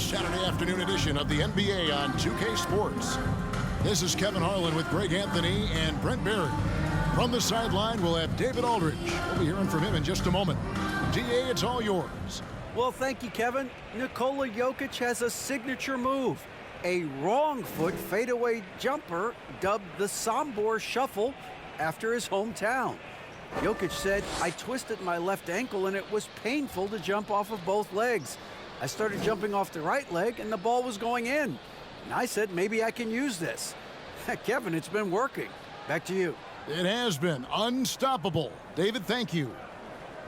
Saturday afternoon edition of the NBA on 2K Sports. This is Kevin Harlan with Greg Anthony and Brent Barry. From the sideline, we'll have David Aldridge. We'll be hearing from him in just a moment. DA, it's all yours. Well, thank you, Kevin. Nikola Jokic has a signature move. A wrong foot fadeaway jumper dubbed the Sombor Shuffle after his hometown. Jokic said, "I twisted my left ankle and it was painful to jump off of both legs. I started jumping off the right leg and the ball was going in. And I said, maybe I can use this." Kevin, it's been working. Back to you. It has been unstoppable. David, thank you.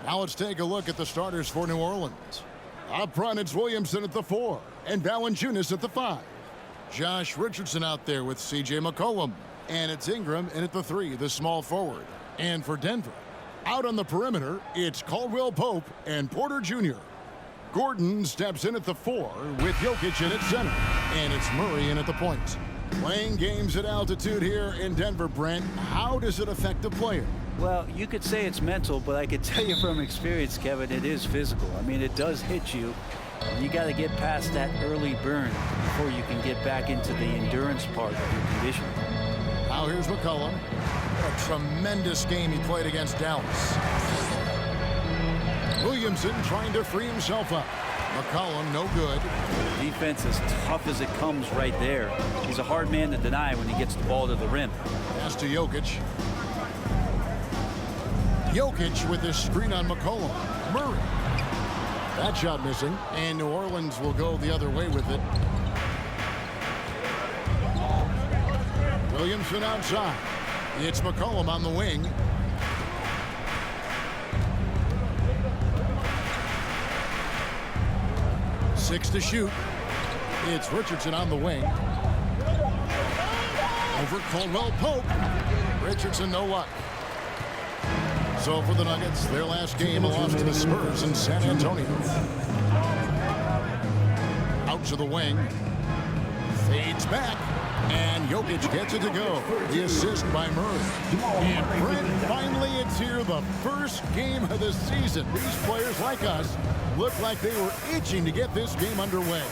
Now let's take a look at the starters for New Orleans. Up front, it's Williamson at the 4 and Valanciunas at the 5. Josh Richardson out there with C.J. McCollum. And it's Ingram in at the 3, the small forward. And for Denver, out on the perimeter, it's Caldwell Pope and Porter Jr. Gordon steps in at the 4 with Jokic in at center. And it's Murray in at the point. Playing games at altitude here in Denver, Brent, how does it affect the player? Well, you could say it's mental, but I could tell you from experience, Kevin, it is physical. I mean, it does hit you. You got to get past that early burn before you can get back into the endurance part of your conditioning. Now here's McCollum. What a tremendous game he played against Dallas. Williamson trying to free himself up. McCollum no good. Defense as tough as it comes right there. He's a hard man to deny when he gets the ball to the rim. Pass to Jokic. Jokic with his screen on McCollum. Murray. That shot missing. And New Orleans will go the other way with it. Williamson outside. It's McCollum on the wing. Six to shoot. It's Richardson on the wing. Over Caldwell Pope. Richardson no luck. So for the Nuggets, their last game, a loss to the Spurs in San Antonio. Out to the wing. Fades back. And Jokic gets it to go. The assist by Murray. And Brent, finally it's here, the first game of the season. These players like us look like they were itching to get this game underway.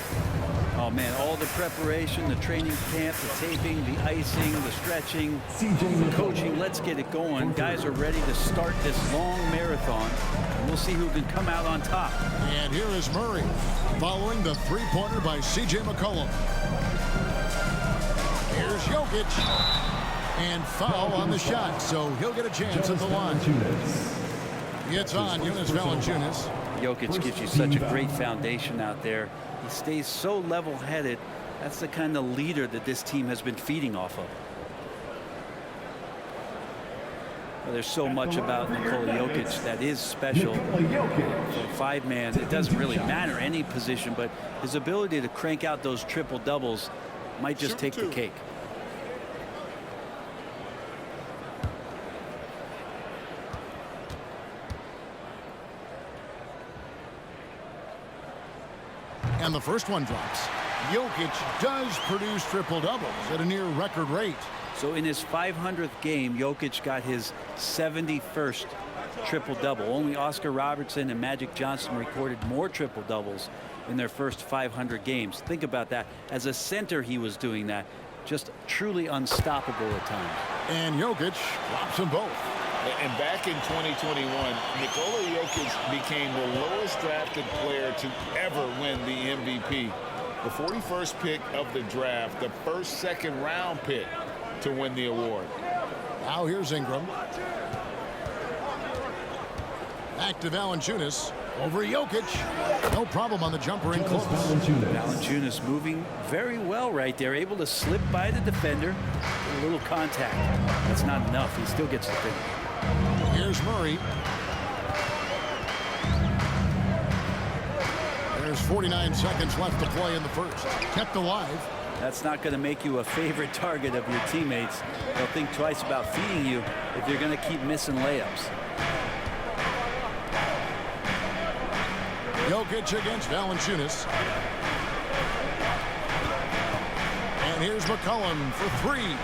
Oh, man, all the preparation, the training camp, the taping, the icing, the stretching, the coaching. Let's get it going. Guys are ready to start this long marathon. And we'll see who can come out on top. And here is Murray following the three-pointer by C.J. McCollum. Here's Jokic. And foul on the shot, so he'll get a chance at the line. It's on Jonas Valanciunas. Jokic gives you such a great foundation out there. He stays so level-headed. That's the kind of leader that this team has been feeding off of. Well, there's so much about Nikola Jokic that is special. For a five-man, it doesn't really matter any position, but his ability to crank out those triple-doubles might just take the cake. And the first one drops. Jokic does produce triple-doubles at a near record rate. So in his 500th game, Jokic got his 71st triple-double. Only Oscar Robertson and Magic Johnson recorded more triple-doubles in their first 500 games. Think about that. As a center, he was doing that. Just truly unstoppable at times. And Jokic drops them both. And back in 2021, Nikola Jokic became the lowest drafted player to ever win the MVP. The 41st pick of the draft, the first second-round pick to win the award. Now here's Ingram. Back to Valanciunas. Over Jokic. No problem on the jumper in close. Valanciunas moving very well right there. Able to slip by the defender. A little contact. That's not enough. He still gets the finish. Here's Murray. There's 49 seconds left to play in the first. Kept alive. That's not going to make you a favorite target of your teammates. They'll think twice about feeding you if you're going to keep missing layups. Jokic against Valanciunas. And here's McCollum for three.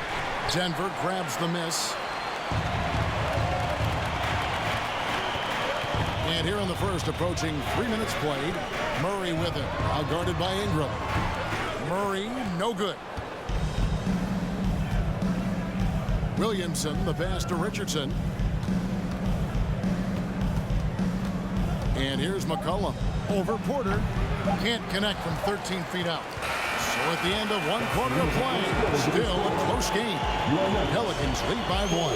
Denver grabs the miss. And here in the first, approaching 3 minutes played, Murray with it, now guarded by Ingram. Murray, no good. Williamson, the pass to Richardson. And here's McCollum over Porter. Can't connect from 13 feet out. So at the end of one quarter of play, still a close game. Pelicans lead by 1.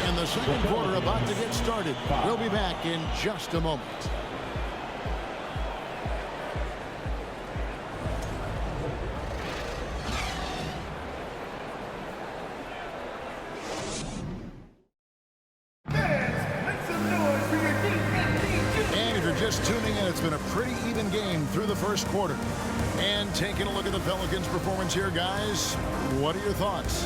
And the second quarter about to get started. We'll be back in just a moment. Just tuning in, it's been a pretty even game through the first quarter. And taking a look at the Pelicans' performance here, guys, what are your thoughts?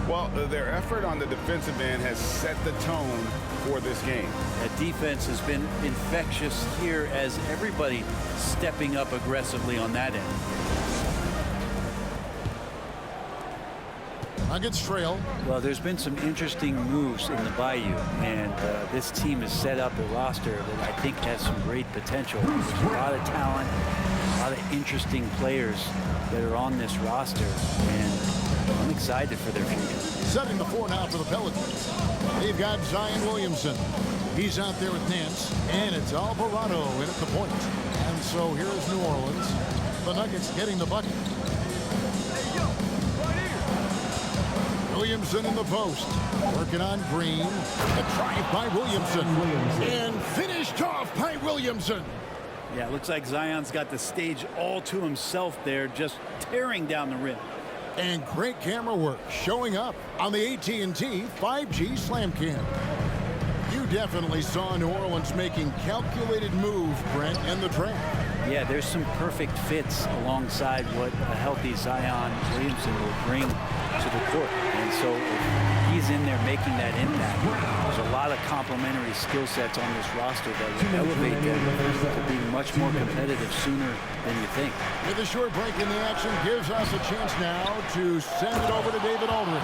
Well, their effort on the defensive end has set the tone for this game. That defense has been infectious here as everybody stepping up aggressively on that end. Nuggets trail. Well, there's been some interesting moves in the Bayou, and this team has set up a roster that I think has some great potential. There's a lot of talent, a lot of interesting players that are on this roster, and I'm excited for their future. Setting the floor now for the Pelicans. They've got Zion Williamson. He's out there with Nance, and it's Alvarado in at the point. And so here's New Orleans. The Nuggets getting the bucket. Williamson in the post. Working on Green. A drive by Williamson. And finished off by Williamson. Yeah, it looks like Zion's got the stage all to himself there, just tearing down the rim. And great camera work showing up on the AT&T 5G Slam Cam. You definitely saw New Orleans making calculated move, Brent, in the draft. Yeah, there's some perfect fits alongside what a healthy Zion Williamson will bring to the court. And so if he's in there making that impact, there's a lot of complementary skill sets on this roster that will elevate them to be much more competitive sooner than you think. With a short break in the action, gives us a chance now to send it over to David Aldridge.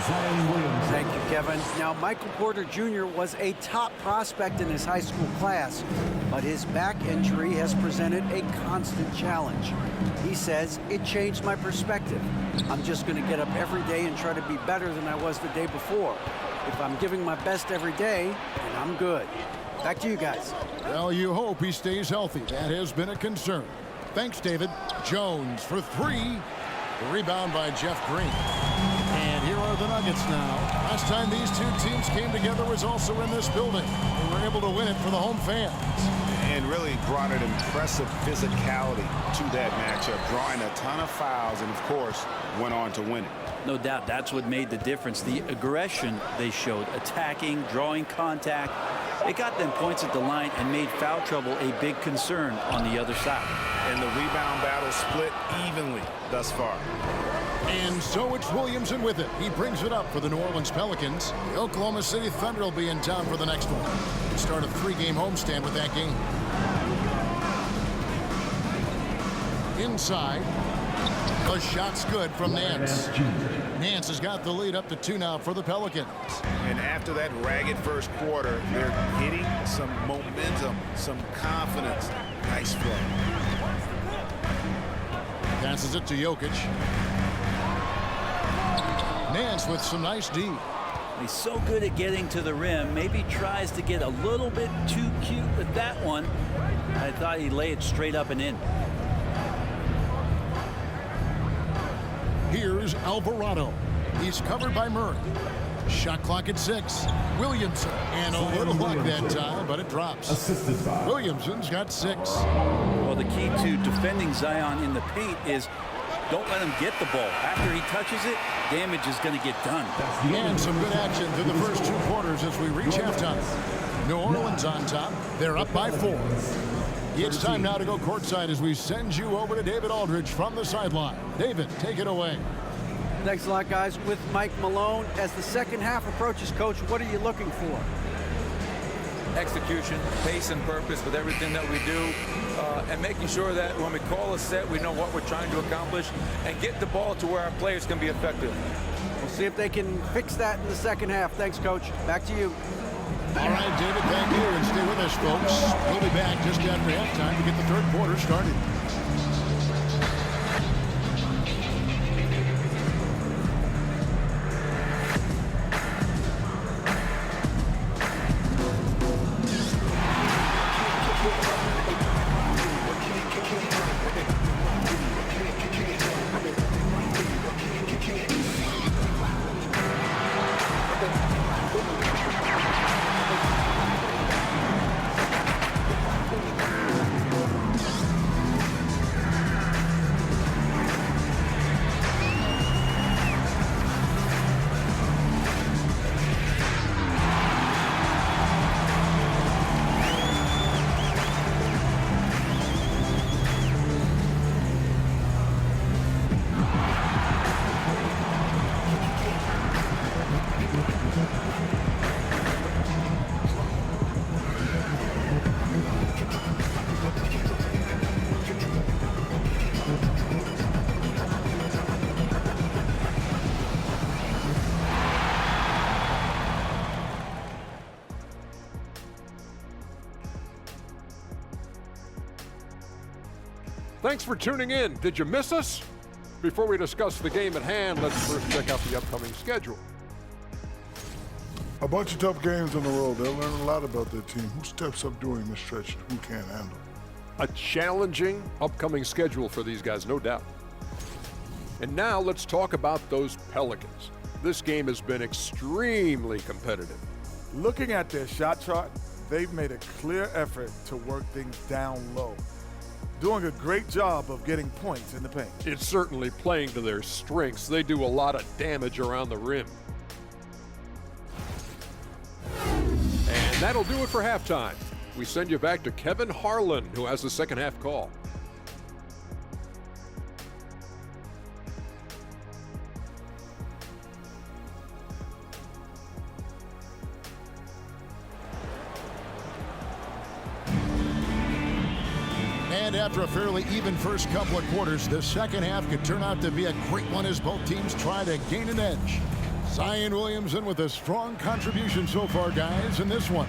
Thank you, Kevin. Now, Michael Porter Jr. was a top prospect in his high school class, but his back injury has presented a constant challenge. He says, it changed my perspective. I'm just going to get up every day and try to be better than I was the day before. If I'm giving my best every day, then I'm good. Back to you guys. Well, you hope he stays healthy. That has been a concern. Thanks, David. Jones for 3. The rebound by Jeff Green. And here are the Nuggets now. Last time these two teams came together was also in this building. They were able to win it for the home fans. And really brought an impressive physicality to that matchup, drawing a ton of fouls and, of course, went on to win it. No doubt that's what made the difference. The aggression they showed, attacking, drawing contact. It got them points at the line and made foul trouble a big concern on the other side. And the rebound battle split evenly thus far. And so it's Williamson with it. He brings it up for the New Orleans Pelicans. The Oklahoma City Thunder will be in town for the next one. They start a 3-game homestand with that game. Inside. The shot's good from Nance. Nance has got the lead up to 2 now for the Pelicans. And after that ragged first quarter, they're hitting some momentum, some confidence. Nice play. Passes it to Jokic. Nance with some nice D. He's so good at getting to the rim. Maybe tries to get a little bit too cute with that one. I thought he'd lay it straight up and in. Here's Alvarado. He's covered by Murray. Shot clock at 6. Williamson. And a little luck that time, but it drops. Williamson's got 6. Well, the key to defending Zion in the paint is don't let him get the ball. After he touches it, damage is going to get done. And some good action through the first 2 quarters as we reach halftime. New Orleans on top. They're up by 4. It's time now to go courtside as we send you over to David Aldridge from the sideline. David, take it away. Thanks a lot, guys. With Mike Malone, as the second half approaches, Coach, what are you looking for? Execution, pace and purpose with everything that we do, and making sure that when we call a set, we know what we're trying to accomplish and get the ball to where our players can be effective. We'll see if they can fix that in the second half. Thanks, Coach. Back to you. All right, David, thank you, and stay with us, folks. We'll be back just after halftime to get the third quarter started. Thanks for tuning in. Did you miss us? Before we discuss the game at hand, let's first check out the upcoming schedule. A bunch of tough games in the road. They'll learn a lot about their team. Who steps up during this stretch, who can't handle. A challenging upcoming schedule for these guys, no doubt. And now let's talk about those Pelicans. This game has been extremely competitive. Looking at their shot chart, they've made a clear effort to work things down low, doing a great job of getting points in the paint. It's certainly playing to their strengths. They do a lot of damage around the rim. And that'll do it for halftime. We send you back to Kevin Harlan, who has the second half call. And after a fairly even first couple of quarters, the second half could turn out to be a great one as both teams try to gain an edge. Zion Williamson with a strong contribution so far, guys, in this one.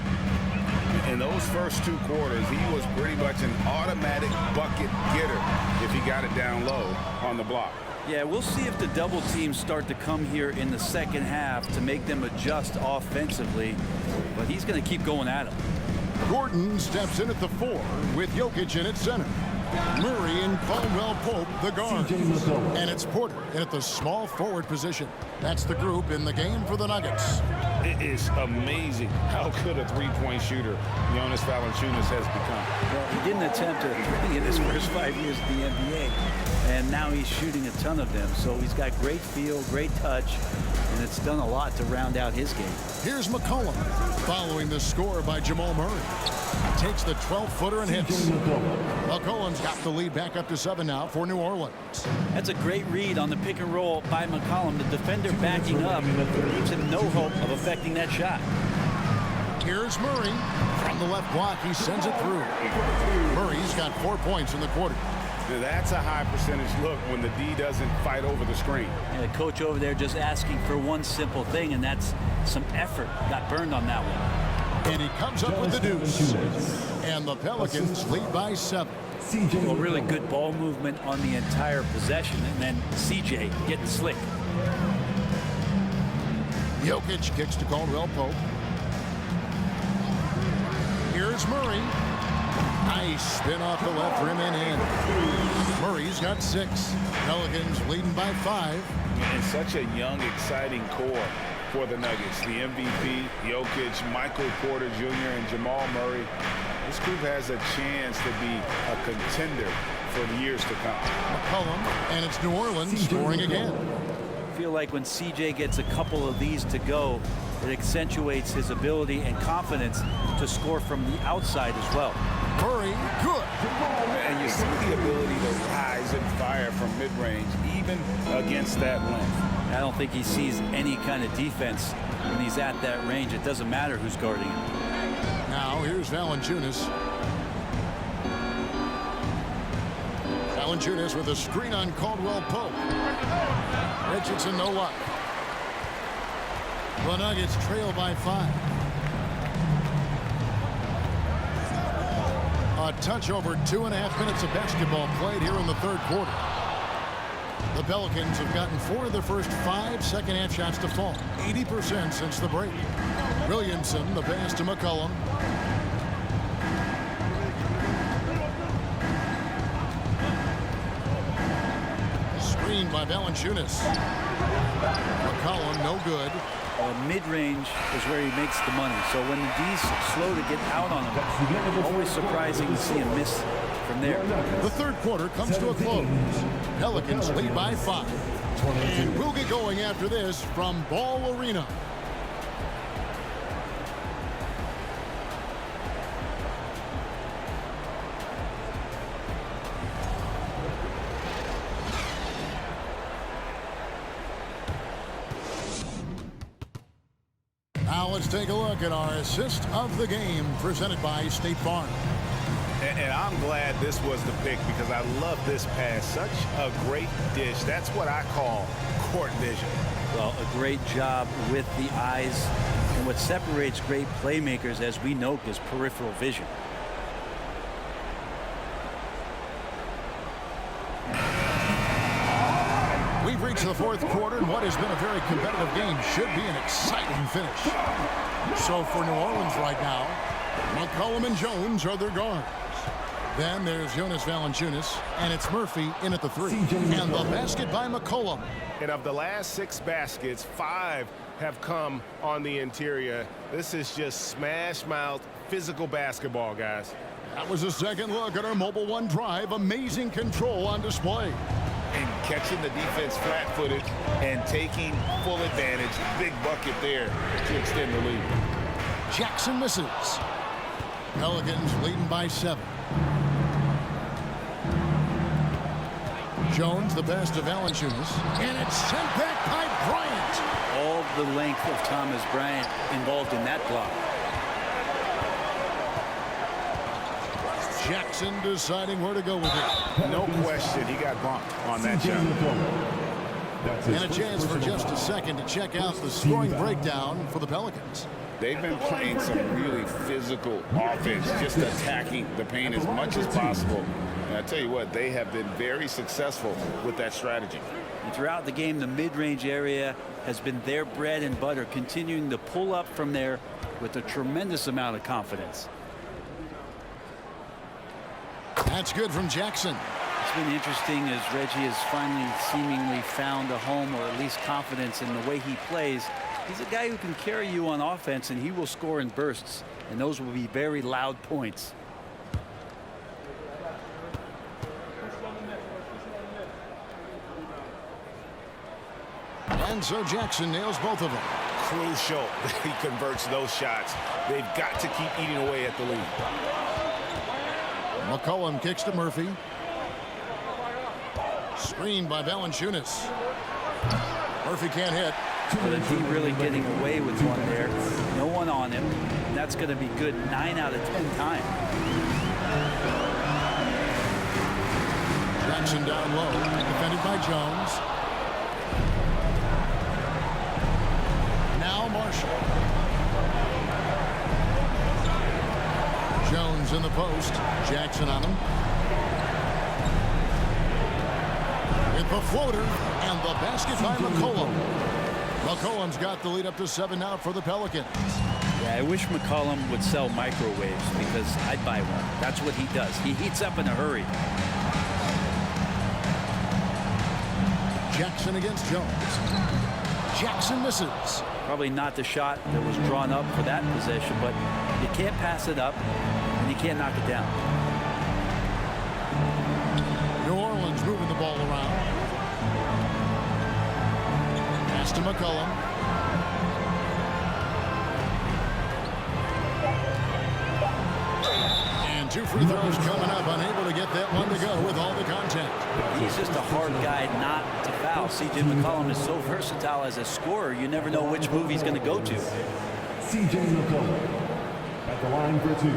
In those first two quarters, he was pretty much an automatic bucket getter if he got it down low on the block. Yeah, we'll see if the double teams start to come here in the second half to make them adjust offensively, but he's going to keep going at him. Gordon steps in at the 4 with Jokic in at center. Murray and Caldwell Pope, the guard. And it's Porter in at the small forward position. That's the group in the game for the Nuggets. It is amazing how good a three-point shooter Jonas Valanciunas has become. Well, he didn't attempt a three in his first 5 years in the NBA, and now he's shooting a ton of them. So he's got great feel, great touch, and it's done a lot to round out his game. Here's McCollum following the score by Jamal Murray. Takes the 12-footer and hits. McCollum's got the lead back up to 7 now for New Orleans. That's a great read on the pick and roll by McCollum. The defender backing up leaves him no hope of affecting that shot. Here's Murray. From the left block, he sends it through. Murray's got 4 points in the quarter. Now, that's a high percentage look when the D doesn't fight over the screen. And the coach over there just asking for one simple thing, and that's some effort. Got burned on that one. And he comes up with the deuce. And the Pelicans lead by 7. Well, really good ball movement on the entire possession, and then CJ getting slick. Jokic kicks to Caldwell Pope. Here's Murray. Nice spin off the left rim and in. Murray's got 6. Pelicans leading by 5. And such a young, exciting core for the Nuggets. The MVP, Jokic, Michael Porter Jr., and Jamal Murray. This group has a chance to be a contender for the years to come. McCollum, and it's New Orleans scoring again. I feel like when CJ gets a couple of these to go, it accentuates his ability and confidence to score from the outside as well. Murray, good. And you see the ability to rise and fire from mid-range, even against that length. I don't think he sees any kind of defense when he's at that range. It doesn't matter who's guarding him. Now here's Valanciunas. Valanciunas with a screen on Caldwell Pope. Richardson no luck. The Nuggets trail by 5. A touch over 2.5 minutes of basketball played here in the third quarter. The Pelicans have gotten 4 of their first 5 second-half shots to fall, 80% since the break. Williamson, the pass to McCollum. Screen by Valanciunas. McCollum, no good. Mid-range is where he makes the money. So when the D's slow to get out on him, always surprising to see him miss from there. The third quarter comes to a close. Pelicans lead by 5. And we'll get going after this from Ball Arena. Now let's take a look at our assist of the game presented by State Farm. And I'm glad this was the pick because I love this pass. Such a great dish. That's what I call court vision. Well, a great job with the eyes. And what separates great playmakers, as we know, is peripheral vision. We've reached the fourth quarter, and what has been a very competitive game should be an exciting finish. So for New Orleans right now, McCollum and Jones are their guards. Then there's Jonas Valanciunas, and it's Murphy in at the 3. And the basket by McCollum. And of the last 6 baskets, 5 have come on the interior. This is just smash-mouth physical basketball, guys. That was a second look at our Mobile One drive. Amazing control on display. And catching the defense flat-footed and taking full advantage. Big bucket there to extend the lead. Jackson misses. Pelicans leading by 7. Jones, the pass to Valanciunas, and it's sent back by Bryant. All the length of Thomas Bryant involved in that block. Jackson deciding where to go with it. No question, he got bumped on that shot. And a chance for just a second to check out the scoring breakdown for the Pelicans. They've been playing some really physical offense, just attacking the paint as much as possible. And I tell you what, they have been very successful with that strategy. And throughout the game, the mid-range area has been their bread and butter, continuing to pull up from there with a tremendous amount of confidence. That's good from Jackson. It's been interesting as Reggie has finally seemingly found a home, or at least confidence in the way he plays. He's a guy who can carry you on offense, and he will score in bursts, and those will be very loud points. And so Jackson nails both of them. Crucial that he converts those shots. They've got to keep eating away at the lead. McCollum kicks to Murphy. Screen by Valanciunas. Murphy can't hit. But the D really getting away with one there. No one on him. And that's going to be good 9 out of 10 times. Jackson down low, defended by Jones. Now Marshall. Jones in the post. Jackson on him. With the floater and the basket by McCollum. McCollum's got the lead up to 7 now for the Pelicans. Yeah, I wish McCollum would sell microwaves because I'd buy one. That's what he does. He heats up in a hurry. Jackson against Jones. Jackson misses. Probably not the shot that was drawn up for that possession, but you can't pass it up and you can't knock it down. New Orleans moving the ball around. Pass to McCollum. And 2 free throws coming up, unable to get that one to go with all the contact. He's just a hard guy not to foul. C.J. McCollum is so versatile as a scorer, you never know which move he's going to go to. C.J. McCollum at the line for 2.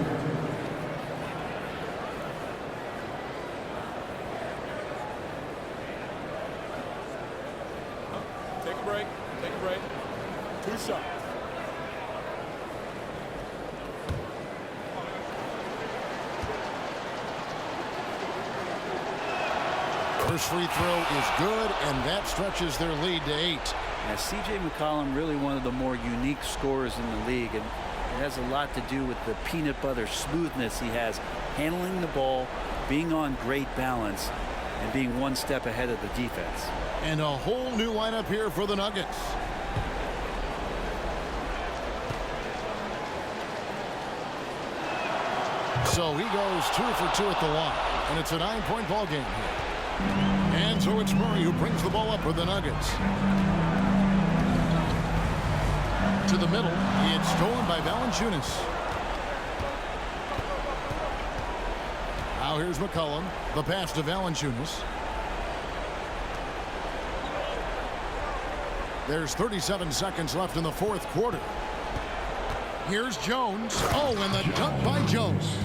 Take a break. Take a break. 2 shots. First free throw is good, and that stretches their lead to 8. Yeah, C.J. McCollum, really one of the more unique scorers in the league, and it has a lot to do with the peanut butter smoothness he has, handling the ball, being on great balance, and being one step ahead of the defense. And a whole new lineup here for the Nuggets. So he goes 2 for 2 at the line, and it's a 9-point ball game here. And so it's Murray who brings the ball up for the Nuggets. To the middle, it's stolen by Valanciunas. Now here's McCollum, the pass to Valanciunas. There's 37 seconds left in the fourth quarter. Here's Jones. Oh, and the dunk by Jones.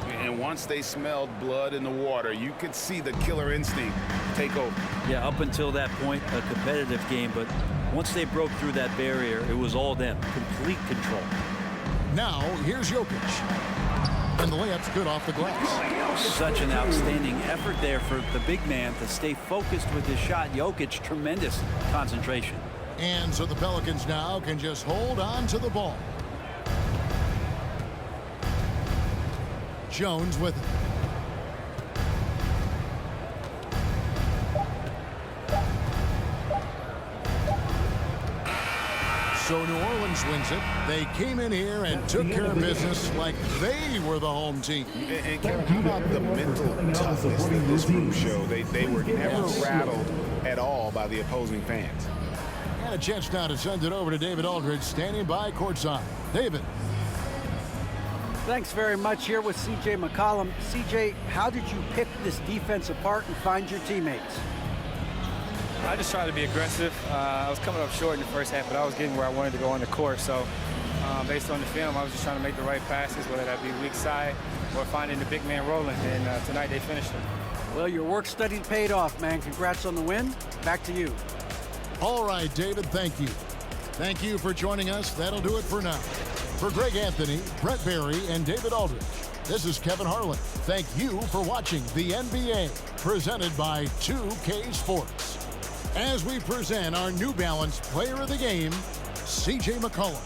And once they smelled blood in the water, you could see the killer instinct take over. Yeah, up until that point, a competitive game, but once they broke through that barrier, it was all them. Complete control. Now, here's Jokic. And the layup's good off the glass. Such an outstanding effort there for the big man to stay focused with his shot. Jokic, tremendous concentration. And so the Pelicans now can just hold on to the ball. Jones with it. So New Orleans wins it. They came in here and took care of business like they were the home team. And Kevin, how about the mental toughness that this group showed? They were never rattled at all by the opposing fans. And a chance now to send it over to David Aldridge, standing by courtside. David. Thanks very much. Here with C.J. McCollum. C.J., how did you pick this defense apart and find your teammates? I just tried to be aggressive. I was coming up short in the first half, but I was getting where I wanted to go on the court. So based on the film, I was just trying to make the right passes, whether that be weak side or finding the big man rolling. And tonight they finished it. Well, your work study paid off, man. Congrats on the win. Back to you. All right, David, thank you. Thank you for joining us. That'll do it for now. For Greg Anthony, Brett Barry, and David Aldridge, this is Kevin Harlan. Thank you for watching the NBA, presented by 2K Sports. As we present our New Balance Player of the Game, C.J. McCollum.